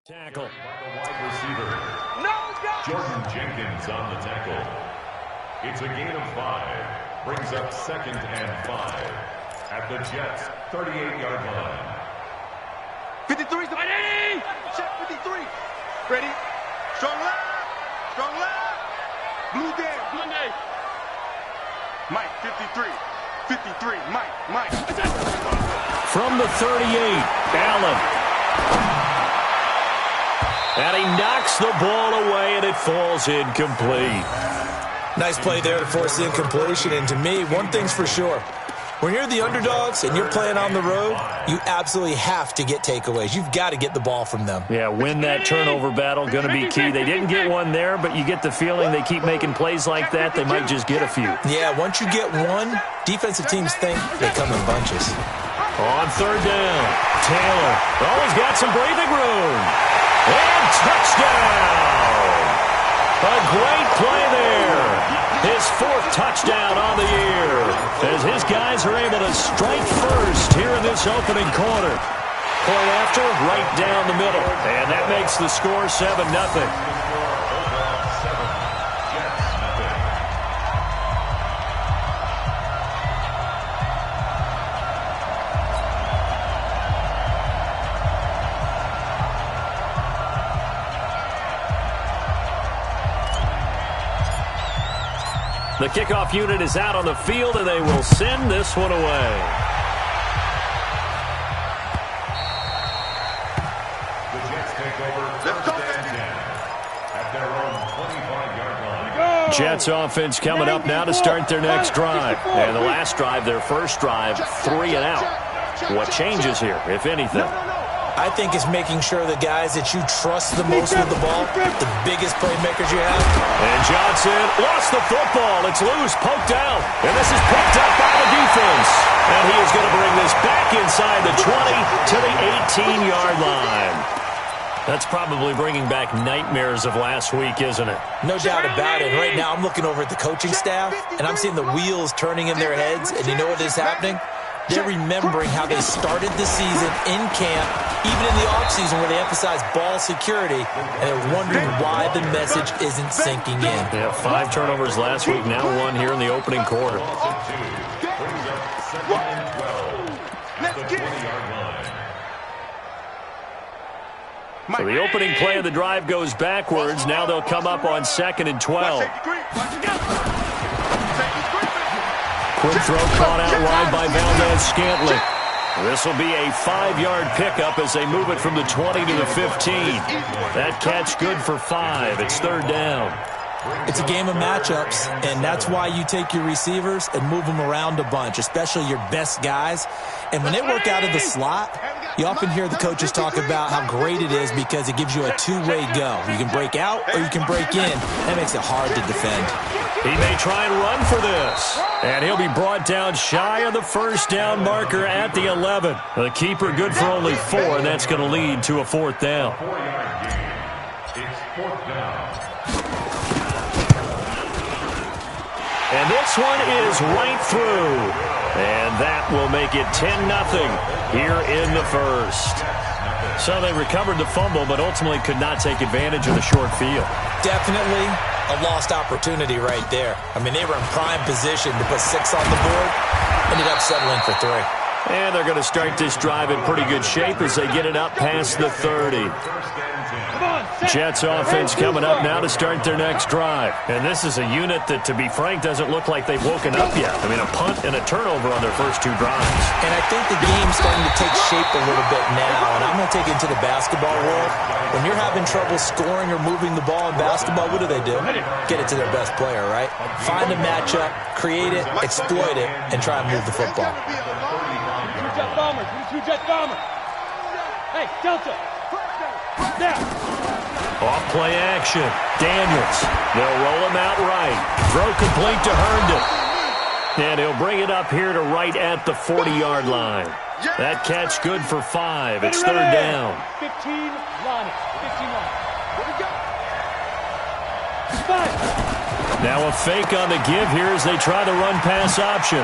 Tackle. The wide receiver. Jordan Jenkins on the tackle. It's a gain of 5. Brings up 2nd and 5. At the Jets' 38-yard line. 53's the ready. Check 53. Ready. Strong left. Strong left. Blue day. Blue day. Mike, 53. 53. Mike. From the 38, Allen. And he knocks the ball away, and it falls incomplete. Nice play there to force the incompletion. And to me, one thing's for sure. When you're the underdogs and you're playing on the road, you absolutely have to get takeaways. You've got to get the ball from them. Yeah, win that turnover battle, going to be key. They didn't get one there, but you get the feeling they keep making plays like that, they might just get a few. Yeah, once you get one, defensive teams think they come in bunches. On 3rd down, Taylor. Oh, he's got some breathing room. And touchdown! A great play there. His 4th touchdown on the year as his guys are able to strike first here in this opening quarter. Play after, right down the middle. And that makes the score 7-0. The kickoff unit is out on the field, and they will send this one away. The Jets take over 1st and 10 at their own 25-yard line. Jets offense coming up now to start their next drive. And the last drive, their first drive, 3 and out. What changes here, if anything? I think it's making sure the guys that you trust the most with the ball, the biggest playmakers you have. And Johnson lost the football. It's loose, poked out. And this is picked up by the defense. And he is going to bring this back inside the 20 to the 18-yard line. That's probably bringing back nightmares of last week, isn't it? No doubt about it. Right now I'm looking over at the coaching staff, and I'm seeing the wheels turning in their heads. And you know what is happening? They're remembering how they started the season in camp, even in the offseason where they emphasized ball security, and they're wondering why the message isn't sinking in. Yeah, 5 turnovers last week, now 1 here in the opening quarter. So the opening play of the drive goes backwards. Now they'll come up on 2nd and 12. Quick throw caught out wide by Valdez-Scantling. This will be a 5-yard pickup as they move it from the 20 to the 15. That catch good for 5. It's 3rd down. It's a game of matchups, and that's why you take your receivers and move them around a bunch, especially your best guys. And when they work out of the slot, you often hear the coaches talk about how great it is because it gives you a two-way go. You can break out or you can break in. That makes it hard to defend. He may try and run for this. And he'll be brought down shy of the 1st down marker at the 11. The keeper good for only 4, and that's going to lead to a 4th down. It's 4th down. And this one is right through. And that will make it 10-0 here in the 1st. So they recovered the fumble, but ultimately could not take advantage of the short field. Definitely a lost opportunity right there. I mean, they were in prime position to put 6 on the board, ended up settling for 3. And they're going to start this drive in pretty good shape as they get it up past the 30. Jets offense coming up now to start their next drive. And this is a unit that, to be frank, doesn't look like they've woken up yet. I mean, a punt and a turnover on their first 2 drives. And I think the game's starting to take shape a little bit now. And I'm going to take it into the basketball world. When you're having trouble scoring or moving the ball in basketball, what do? Get it to their best player, right? Find a matchup, create it, exploit it, and try and move the football. Hey, Delta. Off play action. Daniels. They'll roll him out right. Throw complete to Herndon. And he'll bring it up here to right at the 40-yard line. That catch good for 5. It's 3rd down. 15 line. Here we go. Now a fake on the give here as they try the run-pass option.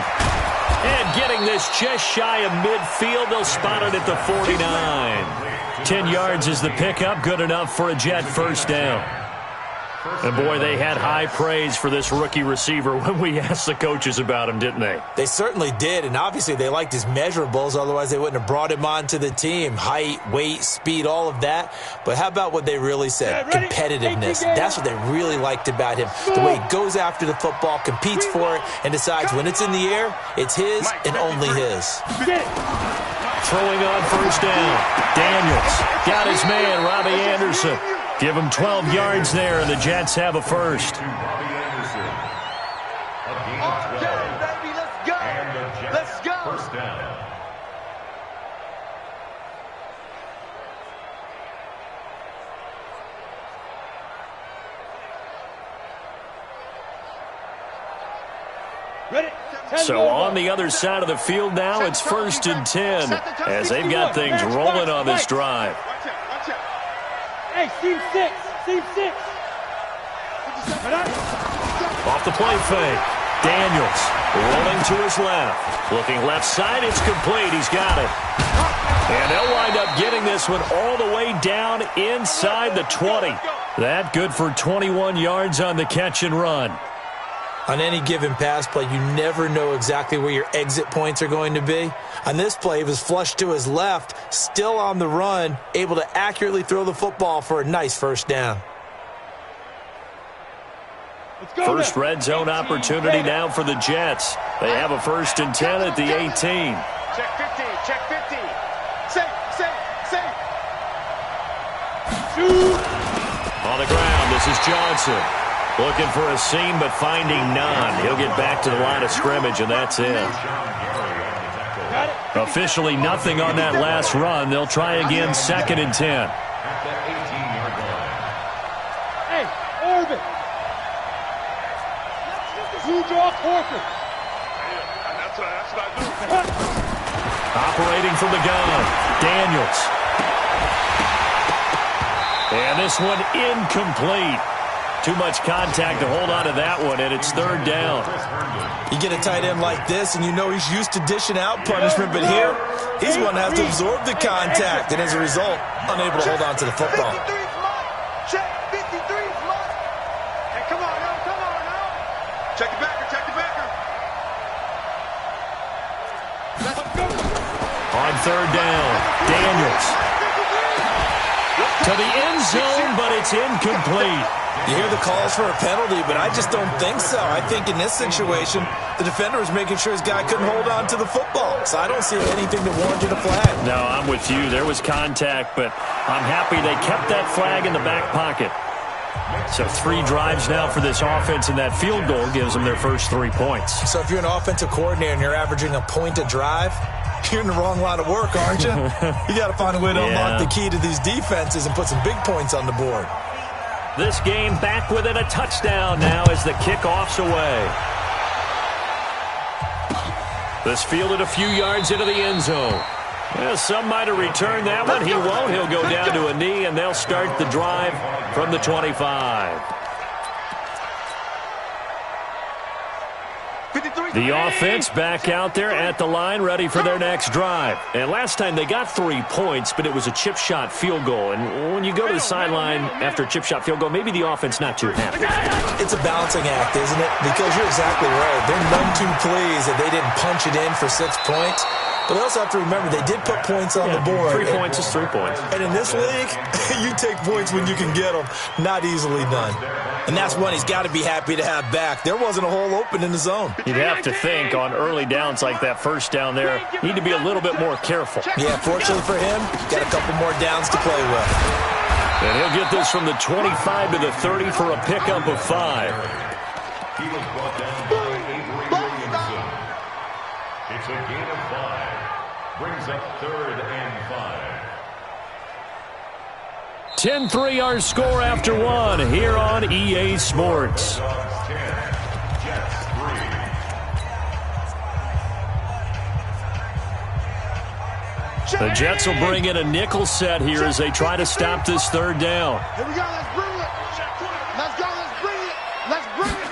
And getting this just shy of midfield, they'll spot it at the 49. 10 yards is the pickup, good enough for a Jet first down. And, boy, they had high praise for this rookie receiver when we asked the coaches about him, didn't they? They certainly did, and obviously they liked his measurables. Otherwise, they wouldn't have brought him onto the team. Height, weight, speed, all of that. But how about what they really said? Competitiveness. That's what they really liked about him. The way he goes after the football, competes for it, and decides when it's in the air, it's his and only his. Throwing on first down. Daniels got his man, Robbie Anderson. Give him 12 yards there, and the Jets have a first. Okay, baby, let's go. Let's go. First down. Ready? So on the other side of the field now, it's 1st and 10 as they've got things rolling on this drive. Watch out. Hey, seam 6. Seam 6. Off the play fake. Daniels rolling to his left. Looking left side, it's complete. He's got it. And they'll wind up getting this one all the way down inside the 20. That good for 21 yards on the catch and run. On any given pass play, you never know exactly where your exit points are going to be. On this play, he was flushed to his left, still on the run, able to accurately throw the football for a nice first down. First red zone opportunity now for the Jets. They have a 1st and 10 at the 18. Check 50. Check 50. Safe. On the ground, this is Johnson. Looking for a seam, but finding none. He'll get back to the line of scrimmage, and that's it. Officially nothing on that last run. They'll try again, 2nd and 10. At the 18-yard line. Hey, Orbit. You draw Corker. That's what I do. Operating from the gun, Daniels. And this one incomplete. Too much contact to hold on to that one, and it's 3rd down. You get a tight end like this, and you know he's used to dishing out punishment, but here, he's one that has to absorb the contact, and as a result, unable to hold on to the football. 53 is mine. Check 53 is mine. Hey, come on now. Check the backer. On 3rd down, Daniels. To the end zone, but it's incomplete. You hear the calls for a penalty, but I just don't think so. I think in this situation, the defender was making sure his guy couldn't hold on to the football. So I don't see anything to warrant a flag. No, I'm with you. There was contact, but I'm happy they kept that flag in the back pocket. So 3 drives now for this offense, and that field goal gives them their first 3 points. So if you're an offensive coordinator and you're averaging a point a drive, you're in the wrong line of work, aren't you? You got to find a way to unlock the key to these defenses and put some big points on the board. This game back within a touchdown now as the kickoff's away. This fielded a few yards into the end zone. Well, some might have returned that one. He won't. He'll go down to a knee, and they'll start the drive from the 25. The offense back out there at the line, ready for their next drive. And last time they got 3 points, but it was a chip shot field goal. And when you go to the sideline after a chip shot field goal, maybe the offense not too happy. It's a balancing act, isn't it? Because you're exactly right. They're none too pleased that they didn't punch it in for 6 points. But they also have to remember they did put points on the board. 3 points is 3 points. And in this league, you take points when you can get them. Not easily done. And that's one he's got to be happy to have back. There wasn't a hole open in the zone. You'd have to think on early downs like that first down there, need to be a little bit more careful. Yeah, fortunately for him, got a couple more downs to play with. And he'll get this from the 25 to the 30 for a pickup of 5. He was brought down by Avery Williamson. It's a gain of 5. Brings up 3rd and 5. 10-3 our score after 1 here on EA Sports. 10, Jets 3. The Jets will bring in a nickel set here as they try to stop this 3rd down. Here we go. Let's bring it. Let's go. Let's bring it. Let's bring it.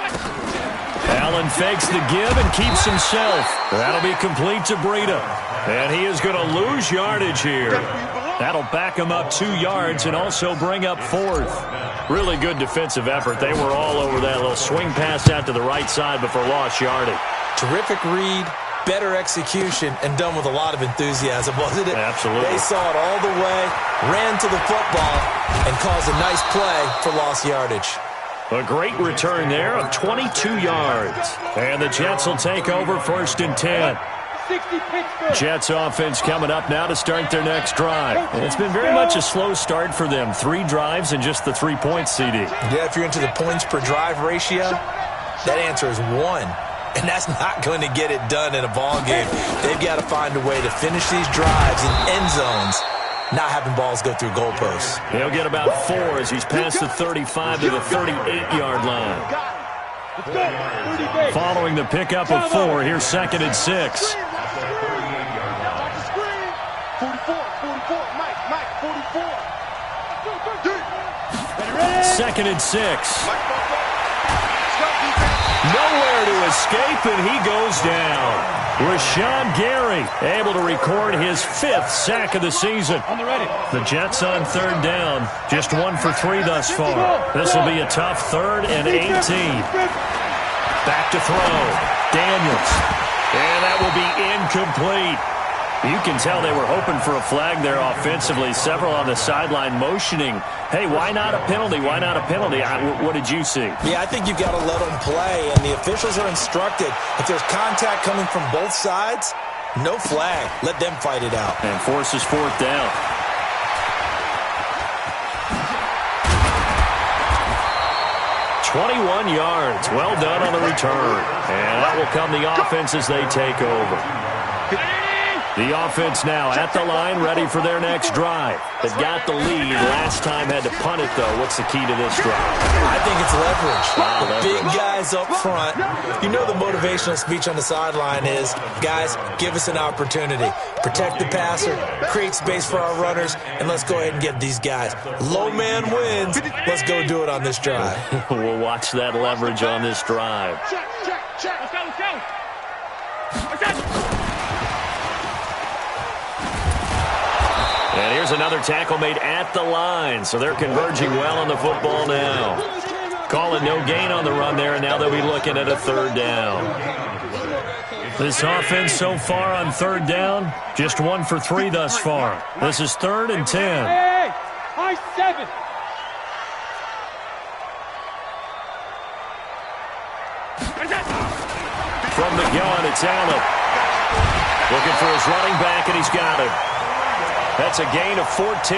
Allen fakes the give and keeps himself. That'll be complete to Breida. And he is going to lose yardage here. That'll back them up 2 yards and also bring up 4th. Really good defensive effort. They were all over that little swing pass out to the right side before lost yardage. Terrific read, better execution, and done with a lot of enthusiasm, wasn't it? Absolutely. They saw it all the way, ran to the football, and caused a nice play for lost yardage. A great return there of 22 yards. And the Jets will take over 1st and 10. Jets offense coming up now to start their next drive. And it's been very much a slow start for them. 3 drives and just the 3 points, CD. Yeah, if you're into the points per drive ratio, that answer is 1. And that's not going to get it done in a ball game. They've got to find a way to finish these drives in end zones, not having balls go through goalposts. He'll get about 4 as he's past the 35 to the 38-yard line. Following the pickup of 4, here's 2nd and 6. 2nd and 6. Nowhere to escape, and he goes down. Rashawn Gary able to record his 5th sack of the season. The Jets on 3rd down, just 1 for 3 thus far. This will be a tough 3rd and 18. Back to throw. Daniels. And that will be incomplete. You can tell they were hoping for a flag there offensively. Several on the sideline motioning, hey, why not a penalty? Why not a penalty? What did you see? Yeah, I think you've got to let them play, and the officials are instructed. If there's contact coming from both sides, no flag. Let them fight it out. And forces 4th down. "21 yards. Well done on the return. And that will come the offense as they take over. The offense now at the line, ready for their next drive. They've got the lead. Last time had to punt it, though. What's the key to this drive? I think it's leverage. The Leverage. big guys up front. You know the motivational speech on the sideline is, guys, give us an opportunity. Protect the passer, create space for our runners, and let's go ahead and get these guys. Low man wins. Let's go do it on this drive. We'll watch that leverage on this drive. Check. Let's go. And here's another tackle made at the line, so they're converging well on the football now. Calling no gain on the run there, and now they'll be looking at a 3rd down. This offense so far on 3rd down, just 1 for 3 thus far. This is 3rd and 10. Hey, high 7. From the gun, it's Allen. Looking for his running back, and he's got it. That's a gain of 14.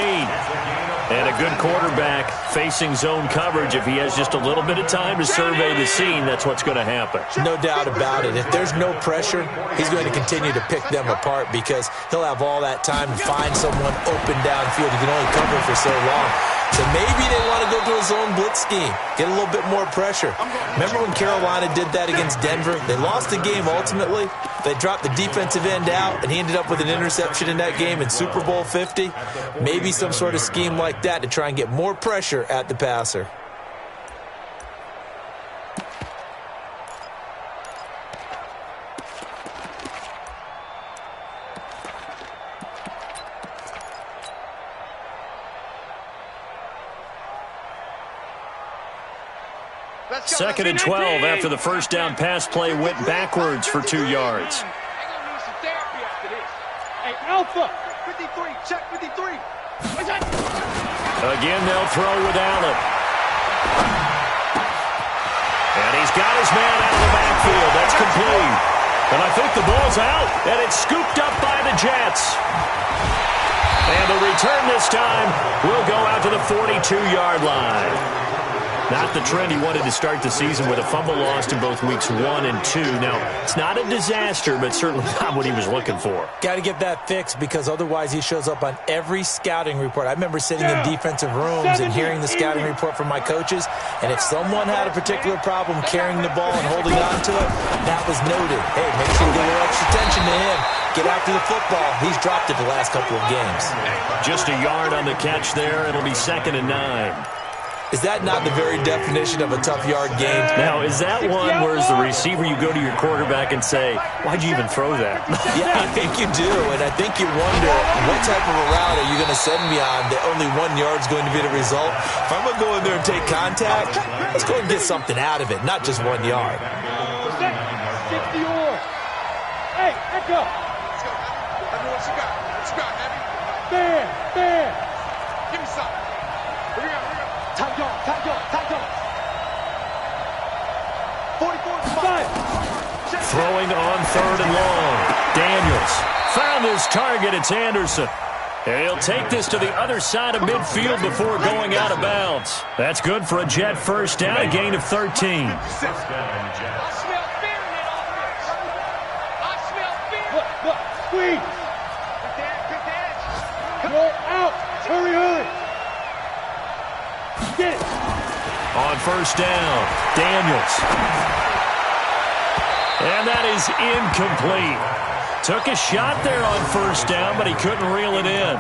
And a good quarterback facing zone coverage. If he has just a little bit of time to survey the scene, that's what's going to happen. No doubt about it. If there's no pressure, he's going to continue to pick them apart because he'll have all that time to find someone open downfield. He can only cover for so long. So maybe they want to go to a zone blitz scheme, get a little bit more pressure. Remember when Carolina did that against Denver? They lost the game ultimately. They dropped the defensive end out, and he ended up with an interception in that game in Super Bowl 50. Maybe some sort of scheme like that to try and get more pressure at the passer. Second and 12 after the first down pass play went backwards for 2 yards. Hey, Alpha. 53, check 53. Again, they'll throw with Allen. And he's got his man out of the backfield. That's complete. And I think the ball's out, and it's scooped up by the Jets. And the return this time will go out to the 42-yard line. Not the trend he wanted to start the season with a fumble lost in both weeks 1 and 2. Now, it's not a disaster, but certainly not what he was looking for. Got to get that fixed because otherwise he shows up on every scouting report. I remember sitting in defensive rooms and hearing the scouting report from my coaches, and if someone had a particular problem carrying the ball and holding on to it, that was noted. Hey, make sure you get a little extra attention to him. Get after the football. He's dropped it the last couple of games. Just a yard on the catch there. It'll be 2nd and 9. Is that not the very definition of a tough yard gain? Now, is that one where as the receiver you go to your quarterback and say, why'd you even throw that? Yeah, I think you do, and I think you wonder what type of a route are you going to send me on that only 1 yard's going to be the result? If I'm going to go in there and take contact, let's go and get something out of it, not just 1 yard. 60 or. Hey, echo. Let's go, Heavy. Heavy, what you got? What you got, Heavy? Bam. Give me something. Here we go. Time go. 44 to 5. Throwing on 3rd and long. Daniels found his target. It's Anderson. And he'll take this to the other side of midfield before going out of bounds. That's good for a Jet first down, a gain of 13. First down, Jets. I smell fear in that offense. I smell fear. Look. Squeeze. Pick the edge. Roll out. Hurry. Get it. On first down, Daniels. And that is incomplete. Took a shot there on first down, but he couldn't reel it in.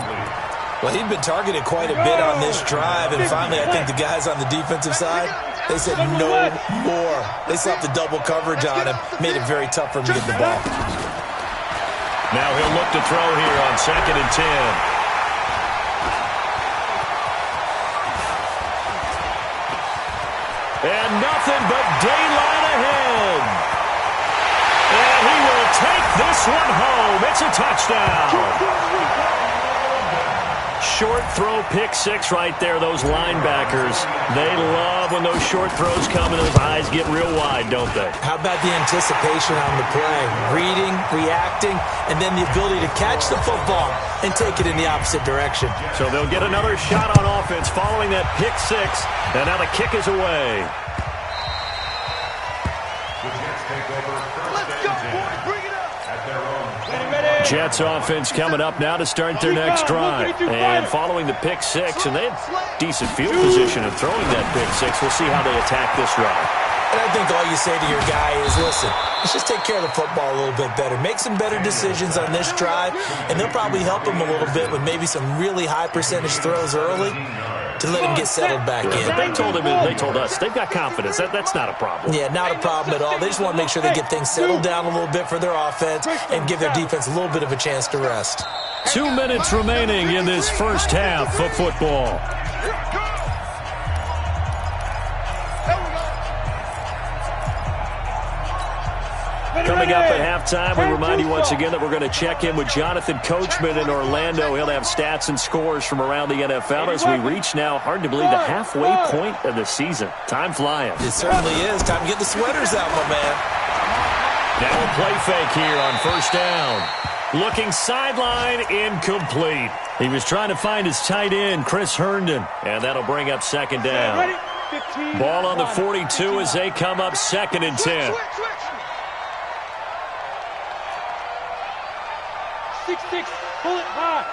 Well, he'd been targeted quite a bit on this drive, and finally I think the guys on the defensive side, they said no more. They slapped the double coverage on him, made it very tough for him to get the ball. Now he'll look to throw here on 2nd and 10. And nothing but daylight ahead. And he will take this one home. It's a touchdown. Short throw, pick six right there. Those linebackers, they love when those short throws come and those eyes get real wide, don't they? How about the anticipation on the play? Reading, reacting, and then the ability to catch the football and take it in the opposite direction. So they'll get another shot on offense following that pick six, and now the kick is away. The Jets take over Let's go, boys. Bring it up. at their own. Jets offense coming up now to start their next drive. And following the pick six, and they have decent field position of throwing that pick six. We'll see how they attack this drive. And I think all you say to your guy is, listen, let's just take care of the football a little bit better. Make some better decisions on this drive, and they'll probably help him a little bit with maybe some really high percentage throws early to let him get settled back in. But they told him, and they told us, they've got confidence. That's not a problem. Yeah, not a problem at all. They just want to make sure they get things settled down a little bit for their offense and give their defense a little bit of a chance to rest. 2 minutes remaining in this first half of football. Coming up at halftime, we remind you once again that we're going to check in with Jonathan Coachman in Orlando. He'll have stats and scores from around the NFL as we reach now, hard to believe, the halfway point of the season. Time flying. It certainly is. Time to get the sweaters out, my man. Now a play fake here on first down. Looking sideline, incomplete. He was trying to find his tight end, Chris Herndon, and that'll bring up second down. Ball on the 42 as they come up 2nd and 10. 6-6, pull it high.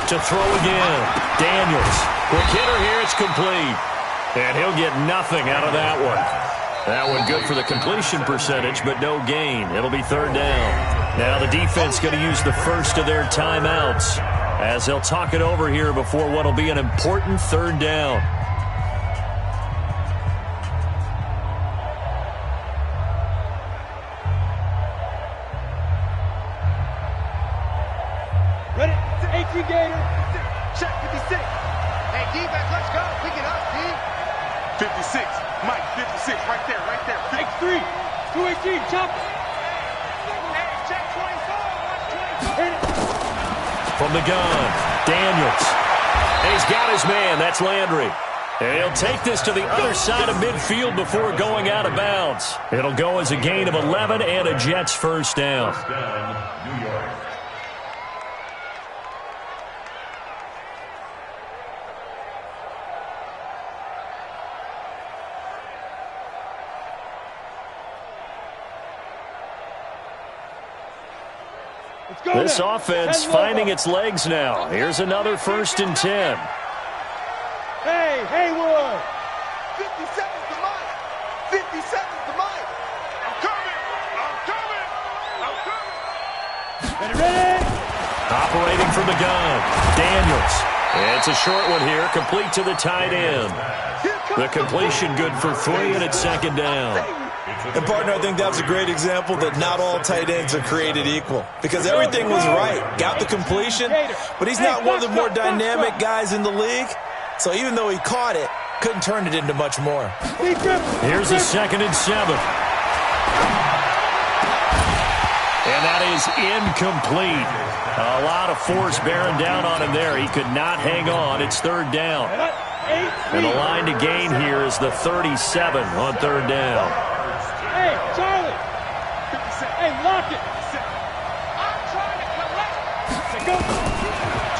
To throw again. Daniels. Quick hitter here. It's complete. And he'll get nothing out of that one. That one good for the completion percentage, but no gain. It'll be 3rd down. Now the defense going to use the first of their timeouts as they'll talk it over here before what will be an important 3rd down. Ready? 18 Gator. Check 56. Hey, D-back, let's go. Pick it up, D. 56. Mike, 56. Right there. X3. 218. Chop. Hey, check 24. Hit it. From the gun, Daniels. And he's got his man. That's Landry. And he'll take this to the other side of midfield before going out of bounds. It'll go as a gain of 11 and a Jets first down. First down, New York. This offense finding its legs now. Here's another 1st and 10. Hey, Haywood. 57's the Mike. 57's the Mike. I'm coming. Ready? Operating from the gun, Daniels. It's a short one here, complete to the tight end. The completion good for 3, and it's second down. And, partner, I think that was a great example that not all tight ends are created equal because everything was right. Got the completion, but he's not one of the more dynamic guys in the league. So even though he caught it, couldn't turn it into much more. Here's a 2nd and 7. And that is incomplete. A lot of force bearing down on him there. He could not hang on. It's 3rd down. And the line to gain here is the 37 on 3rd down. Hey, Charlie. Hey, lock it. I'm trying to collect. Go.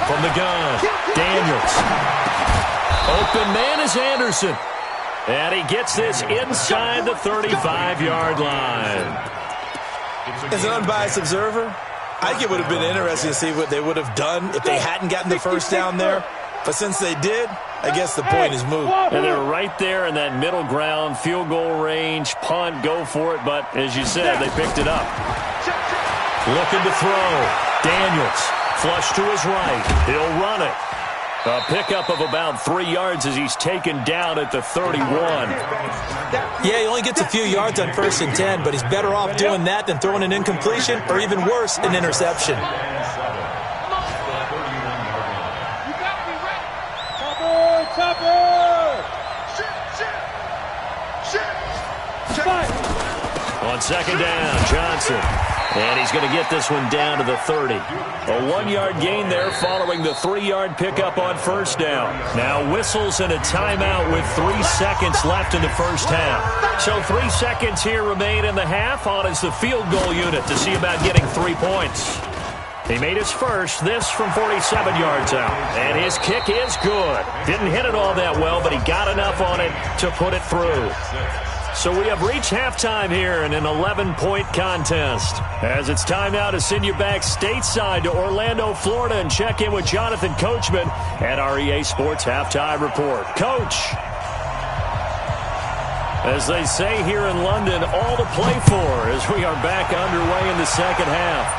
From the gun, Daniels. Open man is Anderson. And he gets this inside the 35-yard line. As an unbiased observer, I think it would have been interesting to see what they would have done if they hadn't gotten the first down there. But since they did, I guess the point is moot. And they're right there in that middle ground, field goal range, punt, go for it. But as you said, they picked it up. Looking to throw. Daniels, flush to his right. He'll run it. A pickup of about 3 yards as he's taken down at the 31. Yeah, he only gets a few yards on 1st and 10, but he's better off doing that than throwing an incompletion or even worse, an interception. On 2nd down, Johnson. And he's going to get this one down to the 30. A 1-yard gain there following the 3-yard pickup on 1st down. Now whistles and a timeout with 3 seconds left in the first half. So 3 seconds here remain in the half. On is the field goal unit to see about getting 3 points. He made his first, this from 47 yards out. And his kick is good. Didn't hit it all that well, but he got enough on it to put it through. So we have reached halftime here in an 11-point contest. As it's time now to send you back stateside to Orlando, Florida, and check in with Jonathan Coachman at our EA Sports Halftime Report. Coach, as they say here in London, all to play for as we are back underway in the second half.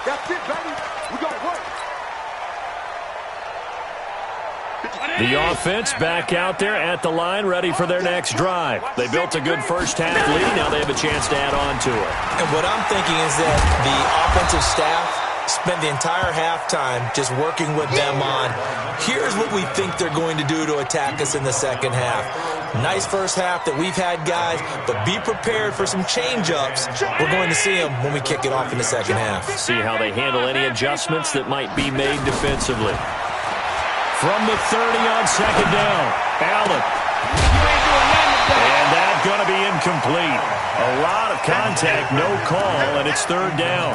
That's it, baby. We got to work. The offense back out there at the line, ready for their next drive. They built a good first half lead. Now they have a chance to add on to it. And what I'm thinking is that the offensive staff spent the entire halftime just working with them on, here's what we think they're going to do to attack us in the second half. Nice first half that we've had, guys, but be prepared for some change-ups. We're going to see them when we kick it off in the second half. See how they handle any adjustments that might be made defensively. From the 30 on 2nd down, Allen. And that's going to be incomplete. A lot of contact, no call, and it's 3rd down.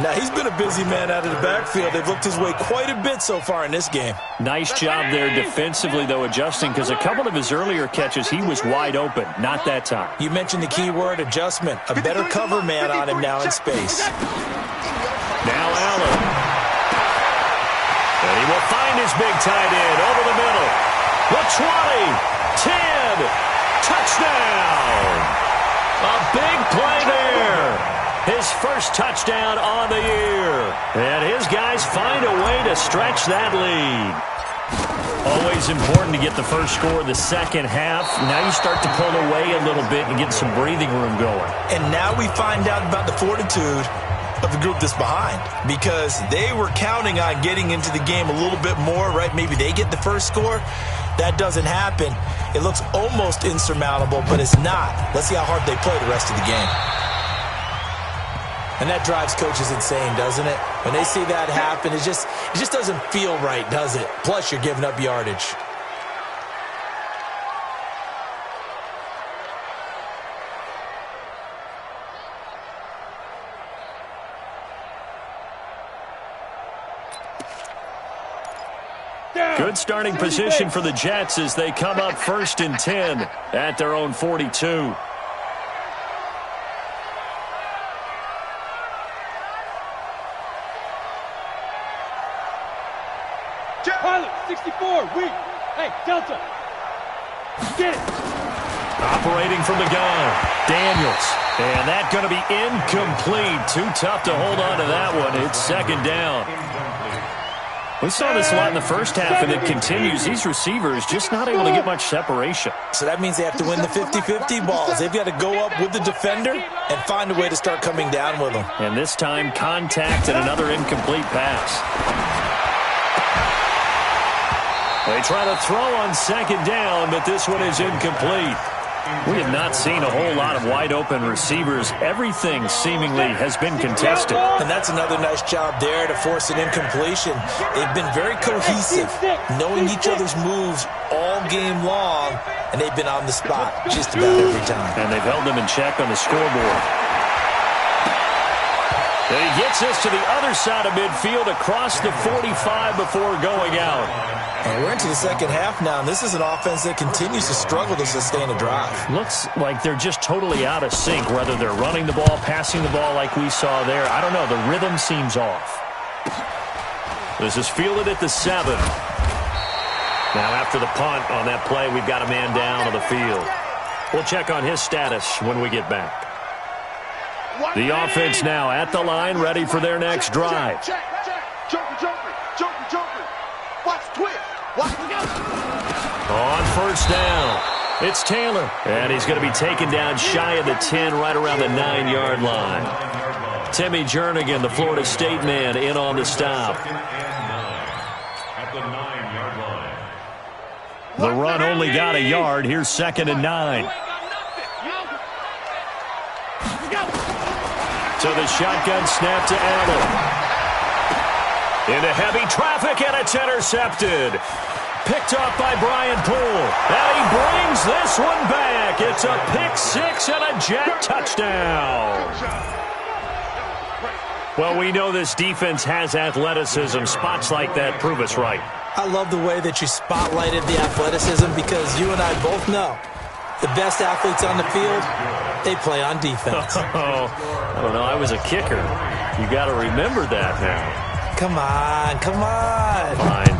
Now, he's been a busy man out of the backfield. They've looked his way quite a bit so far in this game. Nice job there defensively, though, adjusting, because a couple of his earlier catches, he was wide open. Not that time. You mentioned the key word, adjustment. A better cover man on him now in space. Now Allen. And he will find his big tight end over the middle. The 20, 10, touchdown. A big play there. His first touchdown on the year. And his guys find a way to stretch that lead. Always important to get the first score of the second half. Now you start to pull away a little bit and get some breathing room going. And now we find out about the fortitude of the group that's behind, because they were counting on getting into the game a little bit more, right? Maybe they get the first score. That doesn't happen. It looks almost insurmountable, but it's not. Let's see how hard they play the rest of the game. And that drives coaches insane, doesn't it? When they see that happen, it just doesn't feel right, does it? Plus, you're giving up yardage. Good starting position for the Jets as they come up 1st and 10 at their own 42. Pilot, 64, weak. Hey, Delta. Get it. Operating from the gun, Daniels. And that's going to be incomplete. Too tough to hold on to that one. It's second down. We saw this a lot in the first half, and it continues. These receivers just not able to get much separation. So that means they have to win the 50-50 balls. They've got to go up with the defender and find a way to start coming down with them. And this time, contact and another incomplete pass. They try to throw on second down, but this one is incomplete. We have not seen a whole lot of wide-open receivers. Everything seemingly has been contested. And that's another nice job there to force an incompletion. They've been very cohesive, knowing each other's moves all game long, and they've been on the spot just about every time. And they've held them in check on the scoreboard. And he gets us to the other side of midfield across the 45 before going out. And we're into the second half now, and this is an offense that continues to struggle to sustain a drive. Looks like they're just totally out of sync, whether they're running the ball, passing the ball like we saw there. I don't know. The rhythm seems off. This is fielded at the 7. Now after the punt on that play, we've got a man down on the field. We'll check on his status when we get back. The offense now at the line, ready for their next drive. Watch twist. Watch On first down, it's Taylor. And he's going to be taken down shy of the 10, right around the 9-yard line. Timmy Jernigan, the Florida State man, in on the stop. At the 9-yard line. The run only got a yard. Here's second and 9. So the shotgun snap to Allen. Into heavy traffic, and it's intercepted. Picked off by Brian Poole. And he brings this one back. It's a pick 6 and a Jet touchdown. Well, we know this defense has athleticism. Spots like that prove us right. I love the way that you spotlighted the athleticism, because you and I both know the best athletes on the field, they play on defense. Oh, I don't know. I was a kicker. You got to remember that now. Come on, come on. Fine.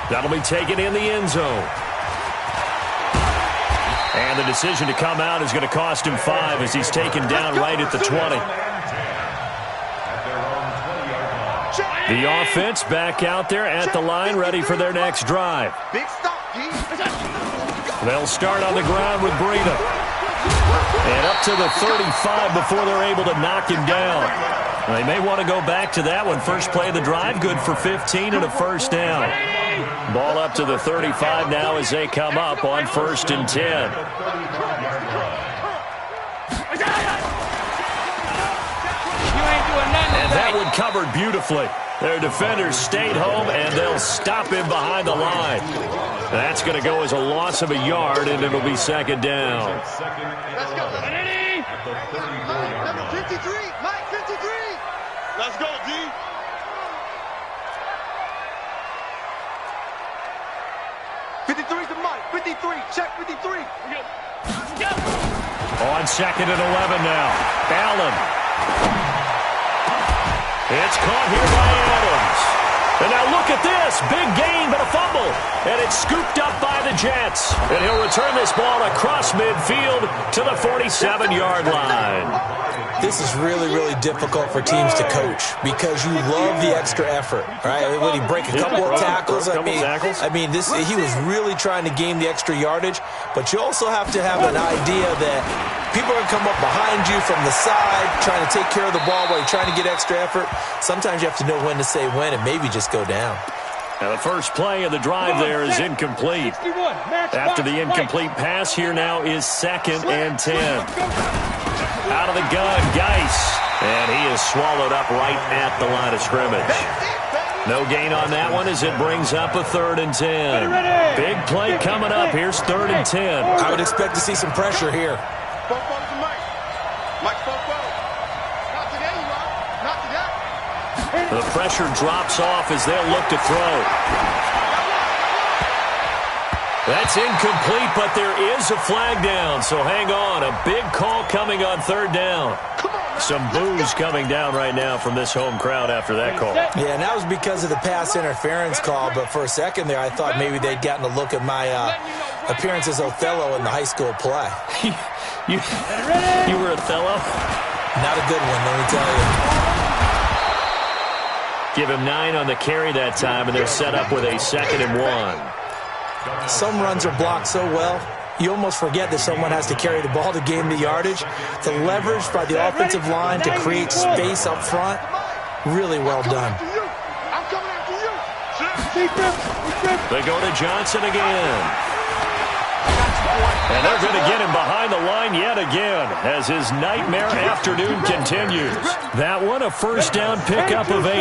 That'll be taken in the end zone. And the decision to come out is going to cost him 5 as he's taken down right at the 20. The offense back out there at the line, ready for their next drive. Big stop, G. They'll start on the ground with Breida. And up to the 35 before they're able to knock him down. They may want to go back to that one. First play of the drive, good for 15 and a first down. Ball up to the 35 now as they come up on 1st and 10. And that one covered beautifully. Their defenders stayed home, and they'll stop him behind the line. That's going to go as a loss of a yard, and it'll be second down. Let's go. Number 53, Mike 53. Let's go, D. to Mike. 53. Check 53. On 2nd and 11 now. Allen. It's caught here by Adams. And now look at this. Big gain, but a fumble. And it's scooped up by the Jets. And he'll return this ball across midfield to the 47-yard line. This is really, really difficult for teams to coach because you love the extra effort, right? When you break a couple of tackles, he was really trying to gain the extra yardage, but you also have to have an idea that people are going to come up behind you from the side trying to take care of the ball while you're trying to get extra effort. Sometimes you have to know when to say when and maybe just go down. Now the first play of the drive there is incomplete. After the incomplete pass, here now is 2nd and 10. Out of the gun, Geis. And he is swallowed up right at the line of scrimmage. No gain on that one as it brings up a 3rd and 10. Big play coming up. Here's 3rd and 10. I would expect to see some pressure here. The pressure drops off as they'll look to throw. That's incomplete, but there is a flag down, so hang on. A big call coming on third down. Some boos coming down right now from this home crowd after that call. Yeah, and that was because of the pass interference call, but for a second there, I thought maybe they'd gotten a look at my appearance as Othello in the high school play. You were Othello? Not a good one, let me tell you. Give him 9 on the carry that time, and they're set up with a 2nd and 1. Some runs are blocked so well, you almost forget that someone has to carry the ball to gain the yardage. The leverage by the offensive line to create space up front, really well done. They go to Johnson again. And they're going to get him behind the line yet again as his nightmare afternoon continues. That one, a first down pickup of 8.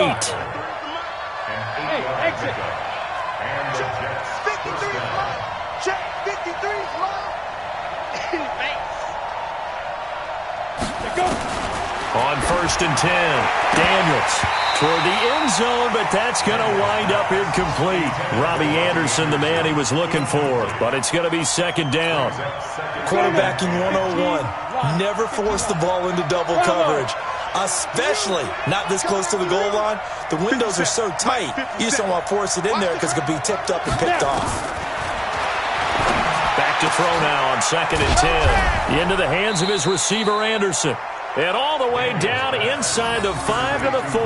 Hey, exit. And the Jets. 53 love. Check 53's love. In face. Go. On 1st and 10, Daniels toward the end zone, but that's going to wind up incomplete. Robbie Anderson, the man he was looking for, but it's going to be 2nd down. Quarterbacking 101. Never force the ball into double coverage, especially not this close to the goal line. The windows are so tight, you just don't want to force it in there because it could be tipped up and picked off. Back to throw now on 2nd and 10. Into the hands of his receiver, Anderson. And all the way down inside the 5 to the 4.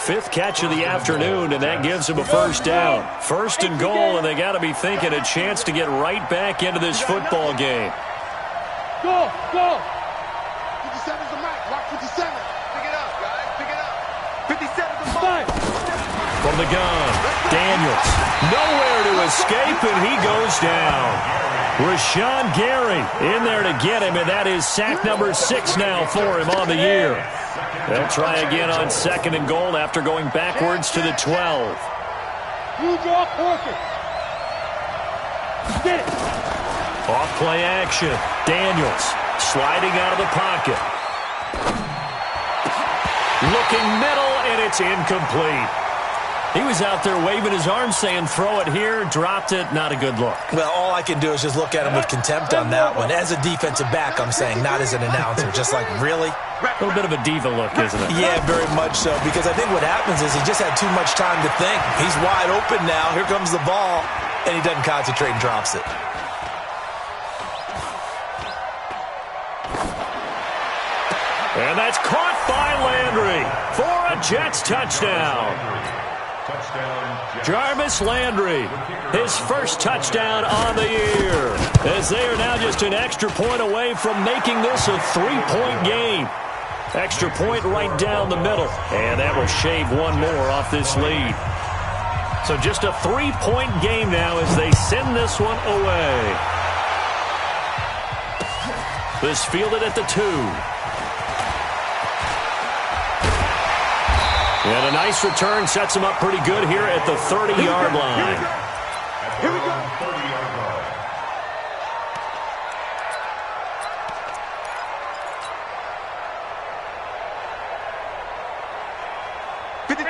5th catch of the afternoon, and that gives him a first down. 1st and goal, and they got to be thinking a chance to get right back into this football game. Go, go. 57's the mic. Lock 57. Pick it up, guys. Pick it up. 57's the mic. From the gun, Daniels. Nowhere to escape, and he goes down. Rashawn Gary in there to get him, and that is sack number 6 now for him on the year. They'll try again on 2nd and goal after going backwards to the 12. You draw Porter. Get it. Off play action. Daniels sliding out of the pocket. Looking middle, and it's incomplete. He was out there waving his arms saying, throw it here, dropped it, not a good look. Well, all I can do is just look at him with contempt on that one. As a defensive back, I'm saying, not as an announcer. Just like, really? A little bit of a diva look, isn't it? Yeah, very much so, because I think what happens is he just had too much time to think. He's wide open now. Here comes the ball, and he doesn't concentrate and drops it. And that's caught by Landry for a Jets touchdown. Jarvis Landry, his first touchdown on the year, as they are now just an extra point away from making this a 3-point game. Extra point right down the middle, and that will shave one more off this lead. So just a 3-point game now as they send this one away. This fielded at the 2. And a nice return sets him up pretty good here at the 30-yard line. Here we go. 30-yard line.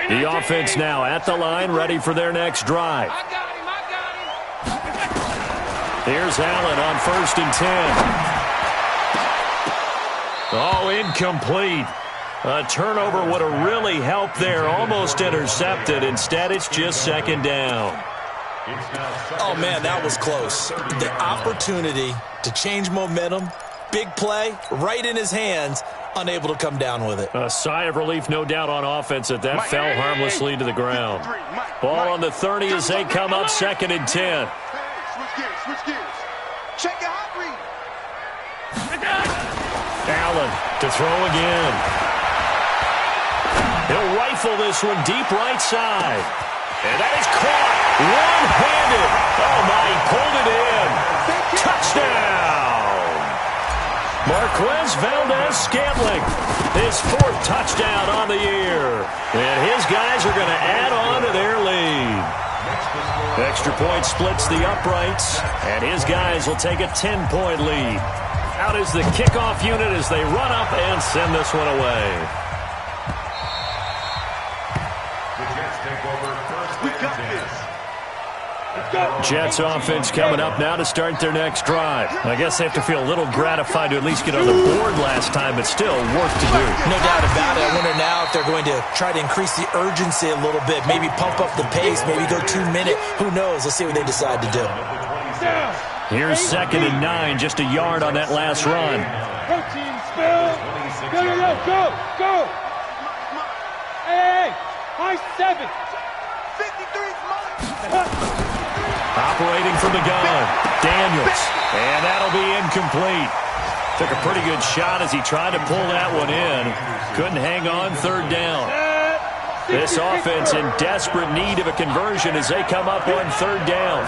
The offense now at the line, ready for their next drive. I got him. Here's Allen on 1st and 10. Oh, incomplete. A turnover would have really helped there, almost intercepted. Instead, it's just 2nd down. Oh, man, that was close. The opportunity to change momentum, big play, right in his hands, unable to come down with it. A sigh of relief, no doubt, on offense that fell harmlessly to the ground. Ball on the 30 as they come up 2nd and 10. Switch gears, switch gears. Check your hot read. Allen to throw again. He'll rifle this one deep right side. And that is caught one-handed. Oh, my, he pulled it in. Touchdown. Marquez Valdez-Scantling, his 4th touchdown on the year. And his guys are going to add on to their lead. Extra point splits the uprights, and his guys will take a 10-point lead. Out is the kickoff unit as they run up and send this one away. The Jets take over 1st and 10. Jets offense coming up now to start their next drive. I guess they have to feel a little gratified to at least get on the board last time, but still work to do. No doubt about it. I wonder now if they're going to try to increase the urgency a little bit, maybe pump up the pace, maybe go 2 minute. Who knows? Let's see what they decide to do. Here's 2nd and 9, just a yard on that last run. Protein spill. Go. Hey, high 7. 53's mine. Operating from the gun, Daniels, and that'll be incomplete. Took a pretty good shot as he tried to pull that one in. Couldn't hang on 3rd down. This offense in desperate need of a conversion as they come up on 3rd down.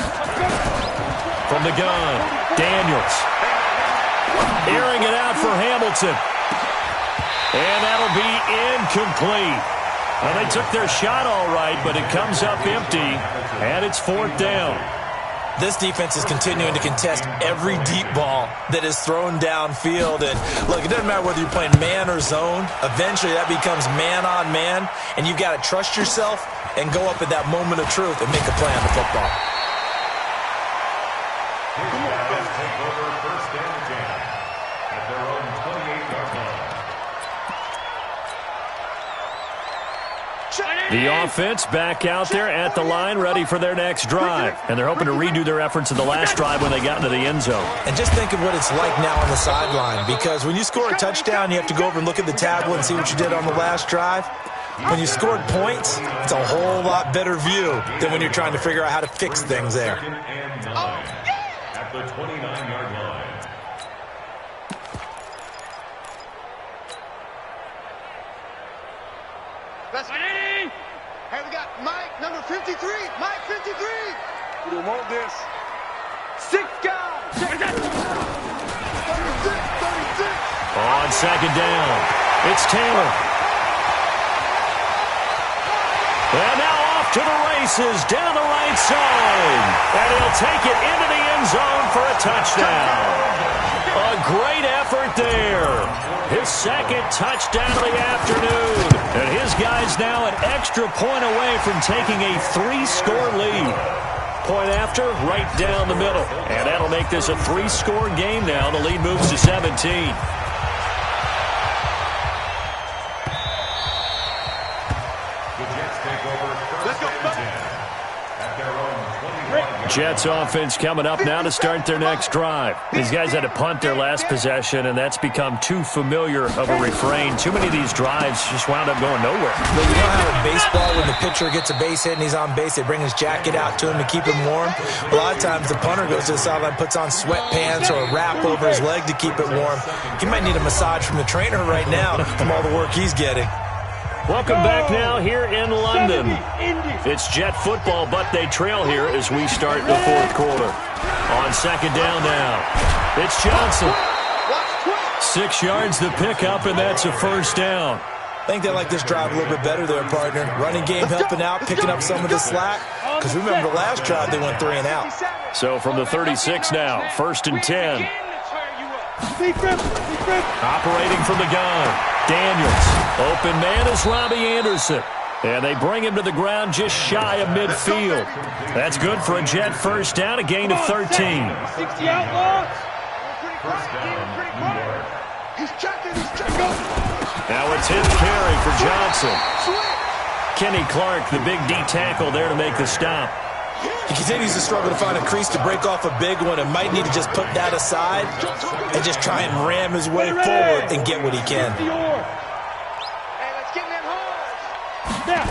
From the gun, Daniels. Airing it out for Hamilton. And that'll be incomplete. Well, they took their shot all right, but it comes up empty, and it's 4th down. This defense is continuing to contest every deep ball that is thrown downfield. And, look, it doesn't matter whether you're playing man or zone. Eventually, that becomes man on man, and you've got to trust yourself and go up at that moment of truth and make a play on the football. Take over 1st and 10 at their own 28-yard line. The offense back out there at the line, ready for their next drive. And they're hoping to redo their efforts of the last drive when they got into the end zone. And just think of what it's like now on the sideline, because when you score a touchdown, you have to go over and look at the tablet and see what you did on the last drive. When you scored points, it's a whole lot better view than when you're trying to figure out how to fix things there. 2nd and 9 at the 29-yard line. That's ready. Hey, we got Mike, number 53. Mike, 53. We don't want this. 6 guys. 36. On 2nd down, it's Taylor. And now off to the races down the right side. And he'll take it into the end zone for a touchdown. A great effort there. His 2nd touchdown of the afternoon. And his guy's now an extra point away from taking a 3-score lead. Point after, right down the middle. And that'll make this a 3-score game now. The lead moves to 17. Jets offense coming up now to start their next drive. These guys had to punt their last possession, and that's become too familiar of a refrain. Too many of these drives just wound up going nowhere. But you know how in baseball, when the pitcher gets a base hit and he's on base, they bring his jacket out to him to keep him warm? A lot of times the punter goes to the sideline, puts on sweatpants or a wrap over his leg to keep it warm. He might need a massage from the trainer right now from all the work he's getting. Welcome back now here in London. It's Jet football, but they trail here as we start the 4th quarter. On 2nd down now, it's Johnson. 6 yards the pickup, and that's a 1st down. I think they like this drive a little bit better there, partner. Running game helping out, picking up some of the slack. Because remember, the last drive they went 3 and out. So from the 36 now, 1st and 10. Operating from the gun, Daniels. Open man is Robbie Anderson. And they bring him to the ground just shy of midfield. That's good for a Jet 1st down, a gain of 13. 60 outlaws. Now it's his carry for Johnson. Kenny Clark, the big D tackle there to make the stop. He continues to struggle to find a crease to break off a big one and might need to just put that aside and just try and ram his way forward and get what he can. Hey, let's get them hard.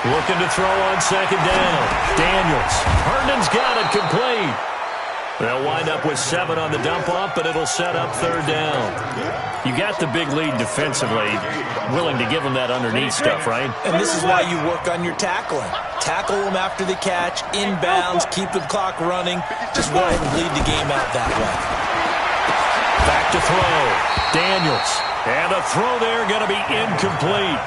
Looking to throw on 2nd down. Daniels. Herndon's got it complete. They'll wind up with 7 on the dump-off, but it'll set up 3rd down. You got the big lead defensively, willing to give them that underneath stuff, right? And this is why you work on your tackling. Tackle them after the catch, inbounds, keep the clock running. Just go ahead and bleed the game out that way. Back to throw. Daniels. And a throw there going to be incomplete.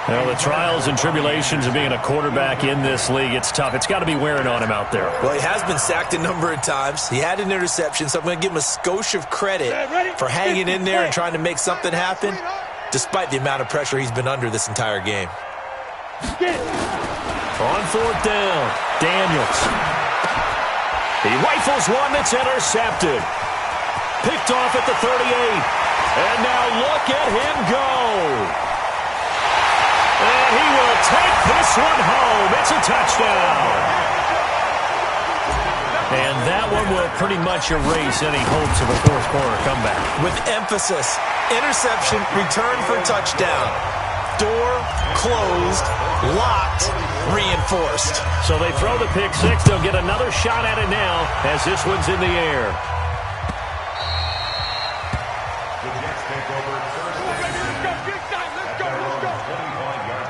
Well, the trials and tribulations of being a quarterback in this league, it's tough. It's got to be wearing on him out there. Well, he has been sacked a number of times. He had an interception, so I'm going to give him a skosh of credit for hanging in there and trying to make something happen, despite the amount of pressure he's been under this entire game. On 4th down, Daniels. He rifles one that's intercepted. Picked off at the 38. And now look at him go. And he will take this one home. It's a touchdown. And that one will pretty much erase any hopes of a fourth quarter comeback. With emphasis, interception, return for touchdown. Door closed, locked, reinforced. So they throw the pick six. They'll get another shot at it now as this one's in the air. The Jets take over third down. Let's go. 25-yard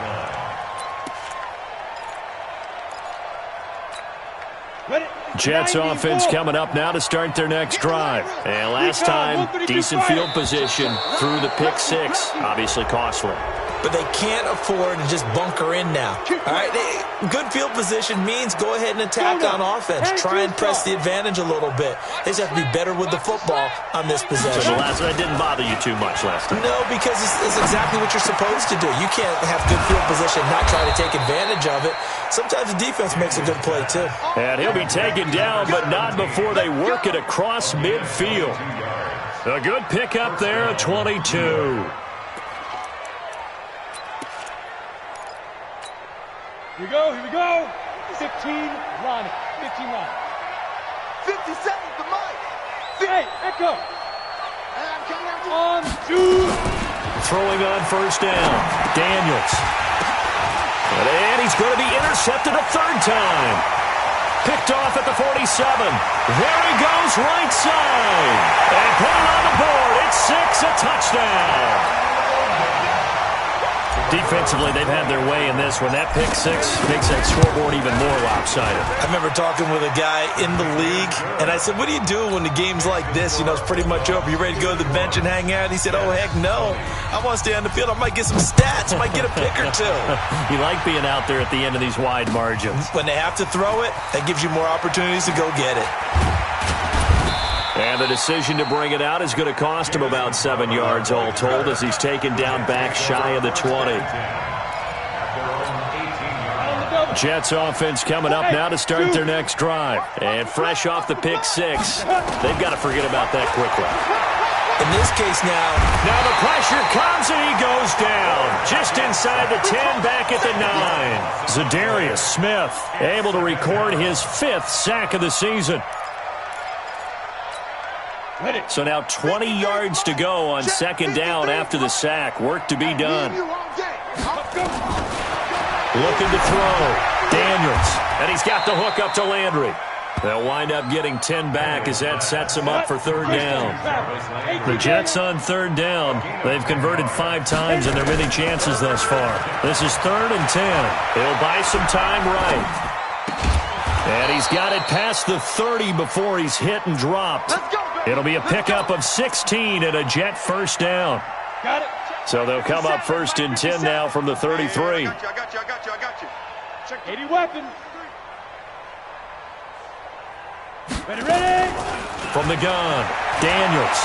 line. Jets offense coming up now to start their next drive. And last time, decent field position through the pick six. Obviously costly. But they can't afford to just bunker in now. All right, good field position means go ahead and attack on offense. Try and press the advantage a little bit. They just have to be better with the football on this possession. So the last one didn't bother you too much last time. No, because it's exactly what you're supposed to do. You can't have good field position and not try to take advantage of it. Sometimes the defense makes a good play, too. And he'll be taken down, but not before they work it across midfield. A good pickup there at 22. Here we go. 15 line. 15 line. 50 seconds to Mike. Hey, Echo. And I'm coming out to 1, 2. Throwing on first down. Daniels. And he's going to be intercepted a third time. Picked off at the 47. There he goes, right side. And put it on the board. It's 6, a touchdown. Defensively, they've had their way in this one. That pick six makes that scoreboard even more lopsided. I remember talking with a guy in the league, and I said, what do you do when the game's like this? You know, it's pretty much over. You ready to go to the bench and hang out? He said, oh, heck no. I want to stay on the field. I might get some stats. I might get a pick or two. You like being out there at the end of these wide margins. When they have to throw it, that gives you more opportunities to go get it. And the decision to bring it out is going to cost him about 7 yards all told as he's taken down back shy of the 20. Jets offense coming up now to start their next drive. And fresh off the pick six, they've got to forget about that quickly. In this case now the pressure comes and he goes down. Just inside the 10, back at the 9. Zadarius Smith able to record his 5th sack of the season. So now 20 yards to go on second down after the sack. Work to be done. Looking to throw. Daniels. And he's got the hook up to Landry. They'll wind up getting 10 back as that sets him up for third down. The Jets on third down. They've converted 5 times in their many chances thus far. This is 3rd and 10. They'll buy some time right. And he's got it past the 30 before he's hit and dropped. It'll be a pickup of 16 and a Jet first down. Got it. So they'll come up 1st and 10 now from the 33. I got you. Check 80 weapon. Ready. From the gun, Daniels.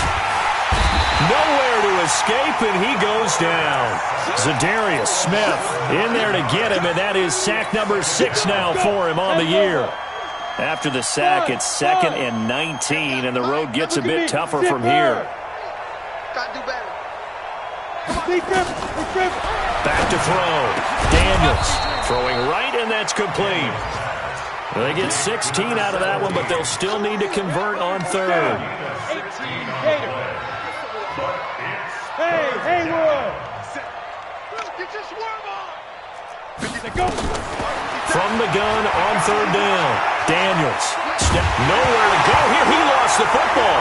Nowhere to escape, and he goes down. Zadarius Smith in there to get him, and that is sack number 6 now for him on the year. After the sack, it's 2nd and 19, and the road gets a bit tougher from here. Got to do better. Back to throw. Daniels throwing right, and that's complete. They get 16 out of that one, but they'll still need to convert on third. 18 Gator. Hey, Haywood. Get your swerve on. From the gun on third down. Daniels. Nowhere to go here. He lost the football.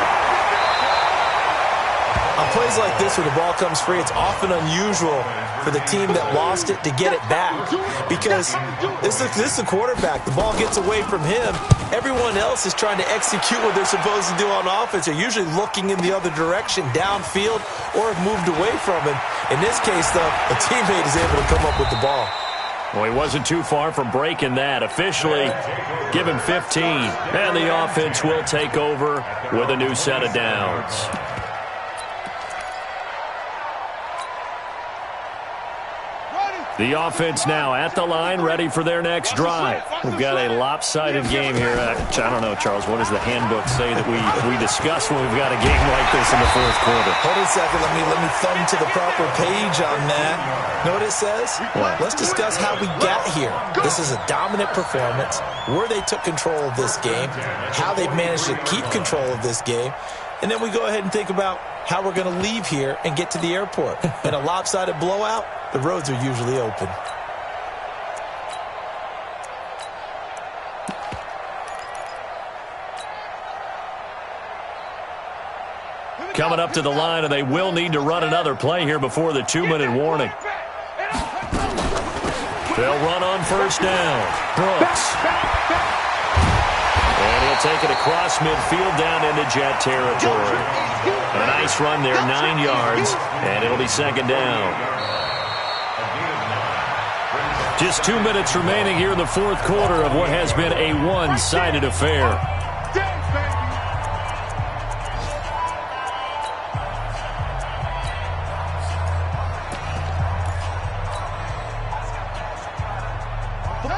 On plays like this where the ball comes free, it's often unusual for the team that lost it to get it back. Because this is the quarterback. The ball gets away from him. Everyone else is trying to execute what they're supposed to do on offense. They're usually looking in the other direction, downfield, or have moved away from him. In this case, though, a teammate is able to come up with the ball. Well, he wasn't too far from breaking that. Officially, give him 15. And the offense will take over with a new set of downs. The offense now at the line, ready for their next drive. We've got a lopsided game here. I don't know, Charles, what does the handbook say that we discuss when we've got a game like this in the fourth quarter? Hold on a second. Let me thumb to the proper page on that. Know what it says? What? Let's discuss how we got here. This is a dominant performance, where they took control of this game, how they've managed to keep control of this game, and then we go ahead and think about how we're going to leave here and get to the airport. In a lopsided blowout, the roads are usually open. Coming up to the line, and they will need to run another play here before the 2-minute warning. They'll run on first down. Brooks. And he'll take it across midfield down into Jet territory. A nice run there, 9 yards, and it'll be second down. Just 2 minutes remaining here in the fourth quarter of what has been a one-sided affair.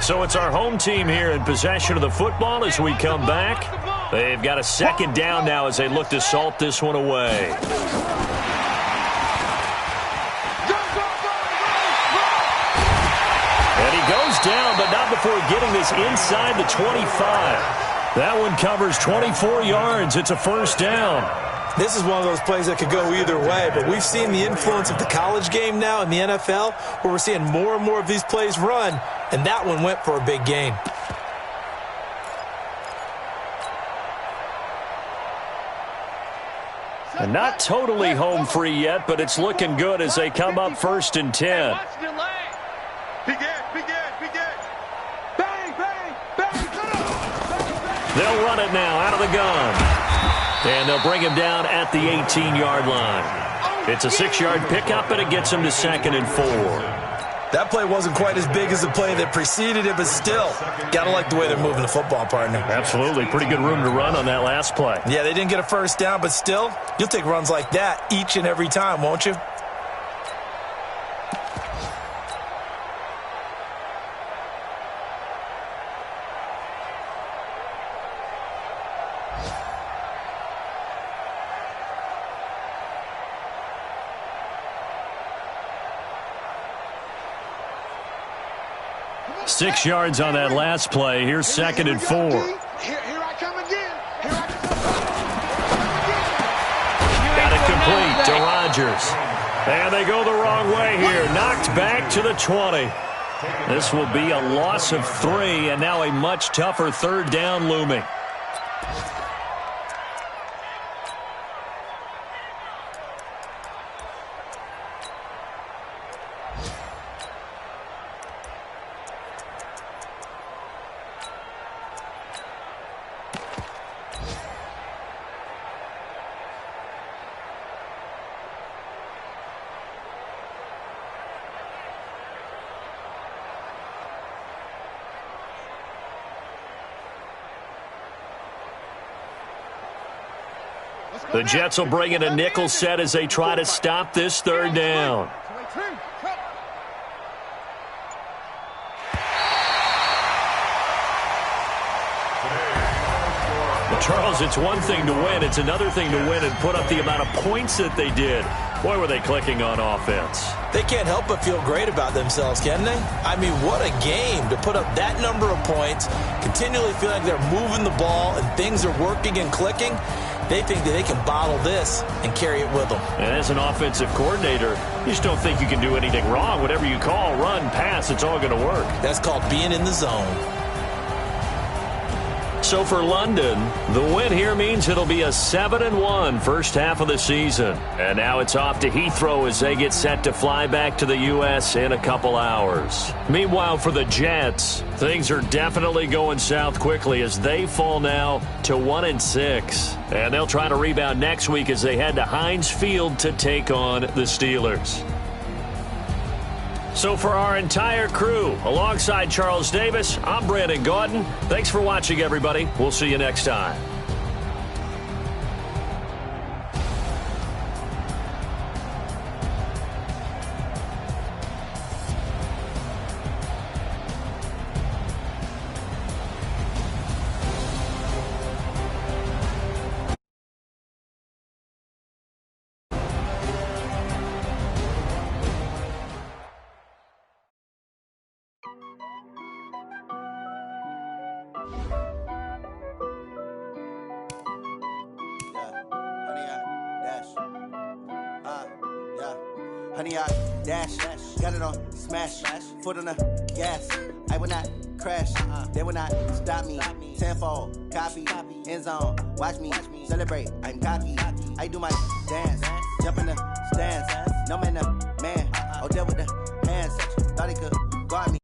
So it's our home team here in possession of the football as we come back. They've got a second down now as they look to salt this one away. And he goes down, but not before getting this inside the 25. That one covers 24 yards. It's a first down. This is one of those plays that could go either way, but we've seen the influence of the college game now in the NFL, where we're seeing more and more of these plays run, and that one went for a big gain. And not totally home free yet, but it's looking good as they come up 1st and 10. They'll run it now out of the gun. And they'll bring him down at the 18-yard line. It's a 6-yard pickup, and it gets him to 2nd and 4. That play wasn't quite as big as the play that preceded it, but still, got to like the way they're moving the football, partner. Absolutely. Pretty good room to run on that last play. Yeah, they didn't get a first down, but still, you'll take runs like that each and every time, won't you? Six yards on that last play. Here's 2nd and 4. Here I come again. Got it complete to Rodgers. And they go the wrong way here. Knocked back to the 20. This will be a loss of 3, and now a much tougher 3rd down looming. The Jets will bring in a nickel set as they try to stop this 3rd down. Charles, it's one thing to win. It's another thing to win and put up the amount of points that they did. Boy, were they clicking on offense. They can't help but feel great about themselves, can they? I mean, what a game to put up that number of points, continually feel like they're moving the ball and things are working and clicking. They think that they can bottle this and carry it with them. And as an offensive coordinator, you just don't think you can do anything wrong. Whatever you call, run, pass, it's all going to work. That's called being in the zone. So for London, the win here means it'll be a 7-1 first half of the season. And now it's off to Heathrow as they get set to fly back to the U.S. in a couple hours. Meanwhile, for the Jets, things are definitely going south quickly as they fall now to 1-6. And they'll try to rebound next week as they head to Heinz Field to take on the Steelers. So for our entire crew, alongside Charles Davis, I'm Brandon Gaudin. Thanks for watching, everybody. We'll see you next time. Honey, I dash, got it on smash, foot on the gas. I will not crash, they will not stop me. Tenfold, copy, end zone, watch me celebrate. I'm cocky, I do my dance, jump in the stands. No man, oh, there with the hands, thought he could guard me.